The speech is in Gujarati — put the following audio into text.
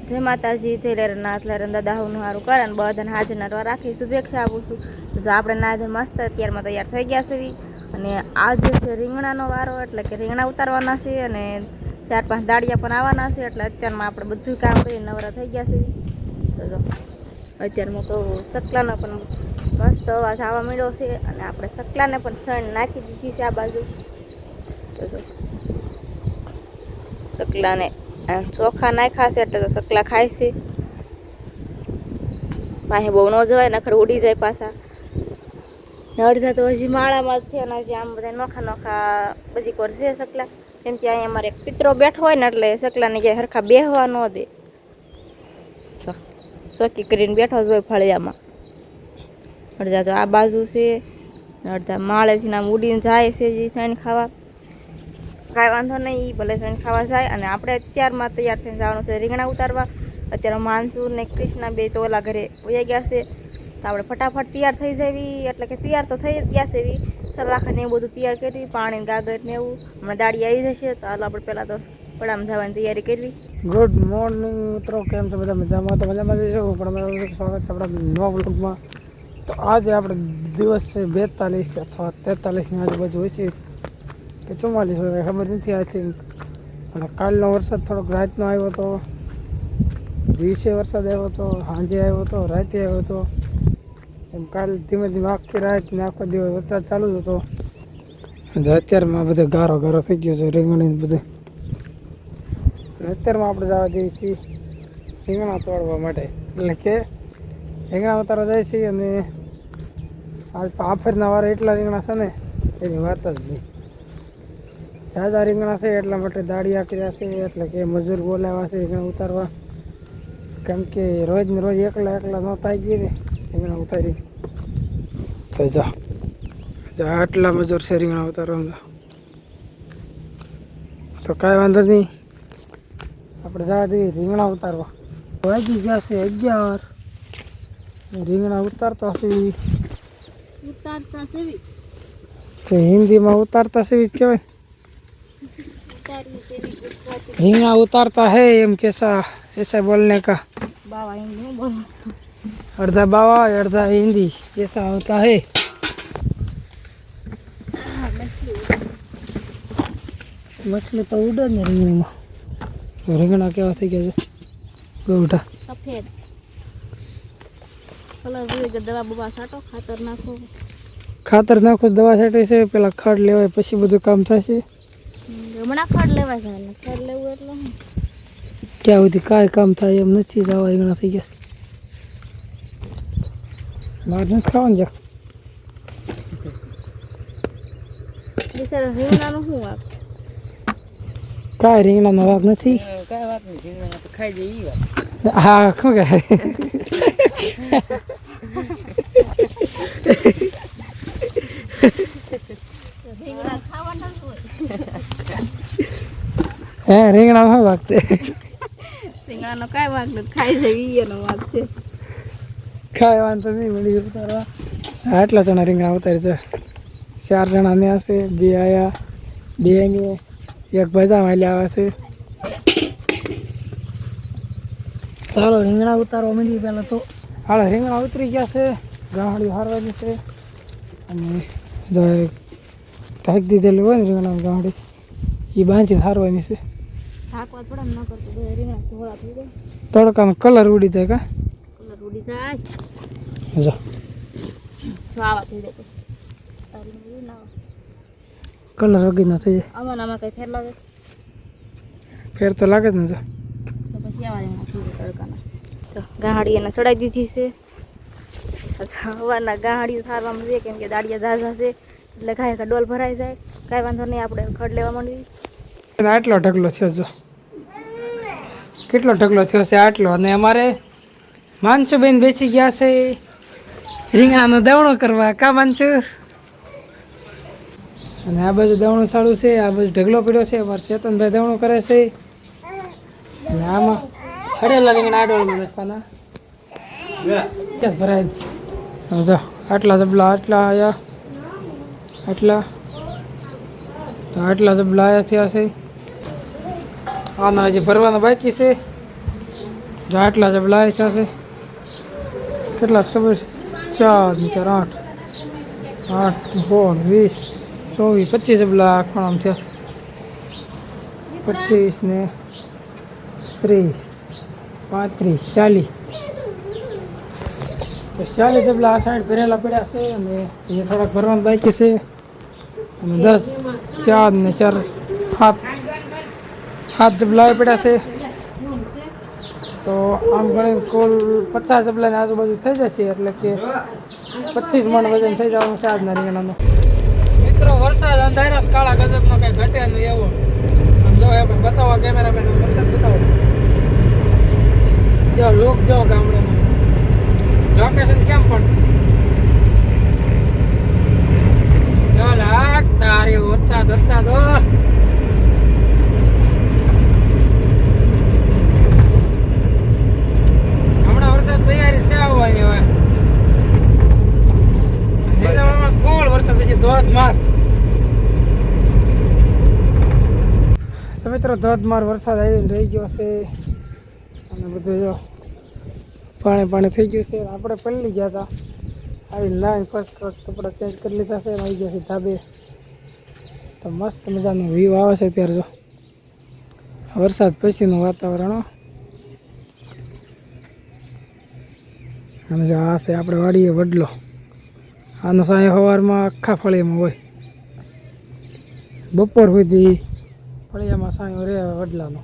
જય માતાજી, જય લેરનાથ, લેરન દાદાનું સારું કરે અને બધાને હાજર રાખી શુભેચ્છા આપું છું. જો આપણે નાધર મસ્ત અત્યારમાં તૈયાર થઈ ગયા છે અને આજે છે રીંગણાનો વારો, એટલે કે રીંગણા ઉતારવાના છે અને 4-5 દાળિયા પણ આવવાના છે. એટલે અત્યારમાં આપણે બધું કામ કરીને નવરા થઈ ગયા છે. તો જો અત્યારમાં તો ચકલાનો પણ મસ્ત અવાજ આવવા મળ્યો છે અને આપણે ચકલાને પણ સણ નાખી દીધી છે આ બાજુ. તો જો ચકલાને ચોખા નાખ્યા છે એટલે તો ચકલા ખાય છે. પાસે બહુ ન જવાય, નખર ઉડી જાય પાછા. અડધા તો હજી માળામાં છે અને હજી આમ બધા નોખા નોખા બધી કોર છે ચકલા. કેમ કે અહીંયા અમારે એક પિતરો બેઠો હોય ને એટલે ચકલાને ક્યાંય હરખા બેહવા ન દે. ચોકી કરીને બેઠો જ હોય ફળિયામાં. અડધા તો આ બાજુ છે, અડધા માળેથી આમ ઉડીને જાય છે જે સણ ખાવા. કાંઈ વાંધો નહીં, ભલે સણ ખાવા જાય. અને આપણે અત્યારમાં તૈયાર થઈને જવાનું છે રીંગણા ઉતારવા. અત્યારે માનસુ ને કૃષ્ણા બે તો ઓલા ઘરે વયા ગયા છે. તો આપણે ફટાફટ તૈયાર થઈ જવી, એટલે કે તૈયાર તો થઈ જ ગયા છે. સલાખા ને એવું બધું તૈયાર કરવી, પાણી ગાગર ને એવું. હમણાં દાડી આવી જશે તો હાલ આપણે પહેલાં તો પડામાં જવાની તૈયારી કરવી. ગુડ મોર્નિંગ મિત્રો, કેમ છો બધા? મજામાં? તો મજામાં જઈશું. પણ સ્વાગત છે આપણા નવા બ્લોગમાં. તો આજે આપણે દિવસ છે 42 અથવા 43ની આજુબાજુ હોય છે કે 44 હોય, ખબર નથી. I think. અને કાલનો વરસાદ થોડોક રાતનો આવ્યો હતો, દિવસે વરસાદ આવ્યો હતો, સાંજે આવ્યો હતો, રાતે આવ્યો હતો. એમ કાલ ધીમે ધીમે આખી રાત ને આખો દિવસ વરસાદ ચાલુ જ હતો. અત્યારમાં બધે ગારો ગારો થઈ ગયો છે રીંગણી બધું. અત્યારમાં આપણે જવા જઈએ છીએ રીંગણા તોડવા માટે, એટલે કે રીંગણા ઉતારવા જાય છીએ. અને આજ આફરના વારે એટલા રીંગણા છે ને એની વાત જ નહીં. ઝાઝા રીંગણા છે એટલા માટે દાળિયા કર્યા છે, એટલે કે મજૂર બોલાવ્યા છે રીંગણા ઉતારવા. કેમ કે રોજ ને રોજ એકલા એકલા ન થાય ગઈ ને રીંગણા ઉતારી. તો જા આટલા મજૂર છે રીંગણા ઉતારવા. તો કાંઈ વાંધો નહીં, આપણે જવા દઈએ રીંગણા ઉતારવા. વાગી ગયા છે 11. રીંગણા ઉતારતા સેવી કે હિન્દીમાં ઉતારતા સેવી જ કહેવાય. રીંગણા ઉतारता है एम कैसा ऐसा बोलने का? बाबा हिंदी में बोलो। अर्धा बाबा अर्धा हिंदी ऐसा होता है. मछली तो उड़े ने રીંગણામાં. રીંગણા કેવા થઈ ગયા છે? ગોઢા સફેદ કલર જોઈએ કે દવા બવા છાંટો, ખાતર નાખો. ખાતર નાખો, દવા છાંટે છે, પેલા ખાડ લેવાય પછી બધું કામ થશે. હમણાં ખાડ લેવા જાય ને ખાડ લેવું એટલે શું ક્યાં સુધી કાંઈ કામ થાય એમ નથી. જવા રીંગણા થઈ ગયા. બહાર નથી ખાવાનું જા. બિચારા રીંગણાનું શું વાગ? કાંઈ રીંગણાનો વાગ નથી. કાંઈ વાત નહીં, રીંગણા તો ખાઈ જાય એ વાત. હા, શું કહે? રીંગણા ખાવાના જ હોય. હે, રીંગણામાં શું વાગ છે? રીંગણાનો કાંઈ વાગ નથી, ખાઈ જાય એનો વાગ છે. કાંઈ વાંધો નહીં, મળી ઉતારવા. આટલા જણા રીંગણા ઉતારી છે. 4 જણા ત્યાં છે, 2 આયા, 2 એની, 1 ભજામાં આવ્યા છે. ચાલો રીંગણા ઉતારવા માંડી. પહેલાં તો હાલ રીંગણા ઉતરી ગયા છે, ગાંહડી હારવાની છે. અને જો ઢાંકી દીધેલી હોય ને રીંગણા ગાંહડી, એ બાંધી હારવાની છે. ઢાંકવા પડે ન કરતો બધા રીંગણા ધોળા થઈ જાય, તડકાનો કલર ઉડી જાય. કા કલર ઉડી જાય. જો આવા થઈ જાય પછી કલર વગી ના થઈ જાય. આમાં કઈ ફેર લાગે? ફેર તો લાગે જ ને. જો તો પછી આવા રીંગણા થઈ જાય તડકાના. તો ગાંહડી એને ચડાવી દીધી છે. હવાના ગાંહડીઓ સારવામાં છે, કેમ કે દાળિયા ઝાઝા છે એટલે કાંઈ ડોલ ભરાઈ જાય. કાંઈ વાંધો નહીં, આપણે ખડ લેવા માંડવી. આટલો ઢગલો થયો. જો કેટલો ઢગલો થયો છે આટલો. અને અમારે માનસુબેન બેસી ગયા છે રીંગણાનો દવણો કરવા. કા માનસુ? અને આ બાજુ દવણું સારું છે, આ બાજુ ઢગલો પડ્યો છે. અમારે ચેતનભાઈ દવણું કરે છે. અને આમાં ખડેલા રીંગણા આડોળમાં નાખવાના. ક્યાં ભરાય? જો આટલા જબલા, આટલા આયા, આટલા તો આટલા જબલા આયા થયા છે. આના હજી ભરવાના બાકી છે. જો આટલા જબલા છે કેટલા છે ખબર છે? 4 ને 4 8 8 16 20 24 25 જબલા ખૂણામ થયા 25 ને 30 35 40 તો 40 જબલા આ સાઈડ ભરેલા પડ્યા છે અને એ થોડાક ભરવાનું બાકી છે અને 10 4 ને 4 7 જબલા પડ્યા છે તો આમ ગણી કુલ 50 જબલાની આજુબાજુ થઈ જશે એટલે કે 25 મણ વજન થઈ જવાનું છે આજના રીંગણાનું. મિત્રો વરસાદ અંધારા કાળા ગજબનો કઈ ઘટે નહીં એવો જો આપણે બતાવો કેમેરામેન વરસાદ બતાવો જો લોક જો ગામડામાં લોકેશન કેમ પણ જો લાગ તારે વરસાદ હો હમણાં વરસાદ તૈયારી છે આવવાની હવે ફૂલ વરસાદ પછી ધોધમાર તો મિત્રો ધોધમાર વરસાદ આવીને રહી ગયો છે અને બધું જો પાણી થઈ ગયું છે. આપણે પલળી ગયા હતા આવી નાઈન ફર્સ્ટ કપડાં ચેન્જ કરી લીધા છે આવી ગયા છે ધાબે તો મસ્ત મજાનો વ્યૂ આવે છે ત્યારે જો વરસાદ પછીનું વાતાવરણ અને જો આ છે આપણે વાડીએ વડલો આનો સાંય સવારમાં આખા ફળિયામાં હોય બપોર સુધી ફળિયામાં સાંયો રહે વડલાનો